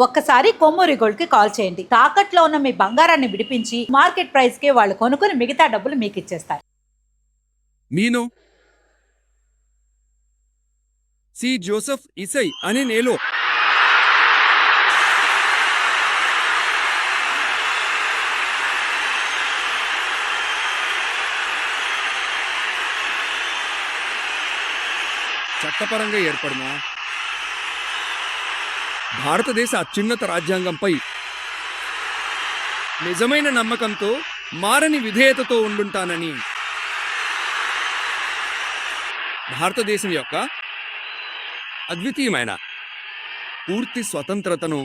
ఒక్కసారి కొమ్మూరి గోల్డ్ కి కాల్ చేయండి. తాకట్లో ఉన్న మీ బంగారాన్ని విడిపించి మార్కెట్ ప్రైస్ కి వాళ్ళు కొనుక్కుని మిగతా డబ్బులు మీకు ఇచ్చేస్తారు. మీను సి జోసెఫ్ ఇసై అనే నేలో చట్టపరంగా ఏర్పడిన భారతదేశ అత్యున్నత రాజ్యాంగంపై నిజమైన నమ్మకంతో మారని విధేయతతో ఉండుంటానని భారతదేశం యొక్క అద్వితీయమైన పూర్తి స్వతంత్రతను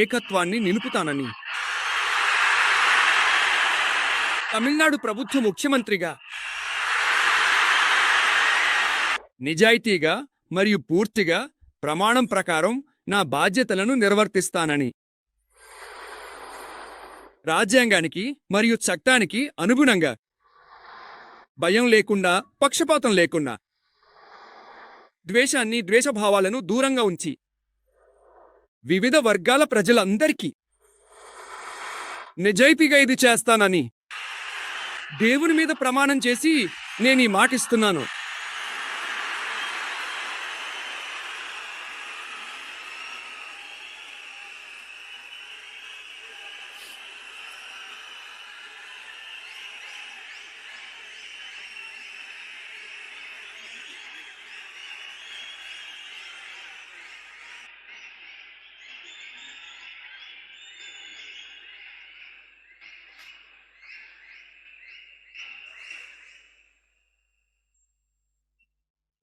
ఏకత్వాన్ని నిలుపుతానని తమిళనాడు ప్రభుత్వ ముఖ్యమంత్రిగా నిజాయితీగా మరియు పూర్తిగా ప్రమాణం ప్రకారం నా బాధ్యతలను నిర్వర్తిస్తానని రాజ్యాంగానికి మరియు చట్టానికి అనుగుణంగా భయం లేకుండా పక్షపాతం లేకుండా ద్వేషాన్ని ద్వేషభావాలను దూరంగా ఉంచి వివిధ వర్గాల ప్రజలందరికీ నిజాయితీగా ఇది చేస్తానని దేవుని మీద ప్రమాణం చేసి నేను ఈ మాటిస్తున్నాను.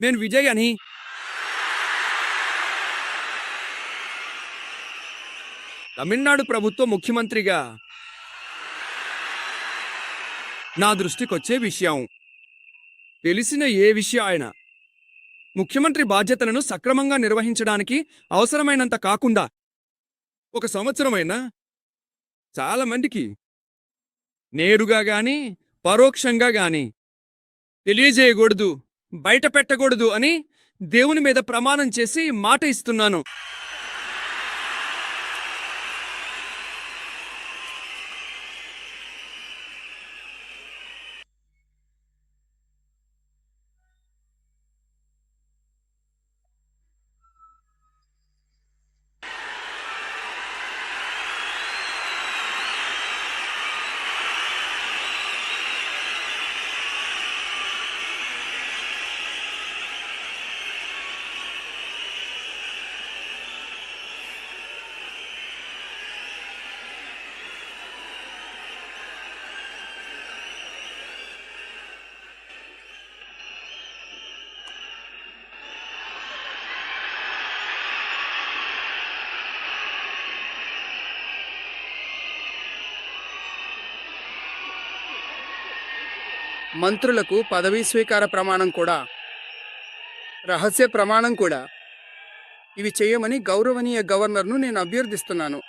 నేను విజయ్ అని తమిళనాడు ప్రభుత్వ ముఖ్యమంత్రిగా నా దృష్టికొచ్చే విషయం తెలిసిన ఏ విషయం ఆయన ముఖ్యమంత్రి బాధ్యతలను సక్రమంగా నిర్వహించడానికి అవసరమైనంత కాకుండా ఒక సంవత్సరమైనా చాలా మందికి నేరుగా గాని పరోక్షంగా గాని తెలియజేయకూడదు, బయట పెట్టకూడదు అని దేవుని మీద ప్రమాణం చేసి మాట ఇస్తున్నాను. మంత్రులకు పదవీ స్వీకార ప్రమాణం కూడా, రహస్య ప్రమాణం కూడా ఇవి చేయమని గౌరవనీయ గవర్నర్ను నేను అభ్యర్థిస్తున్నాను.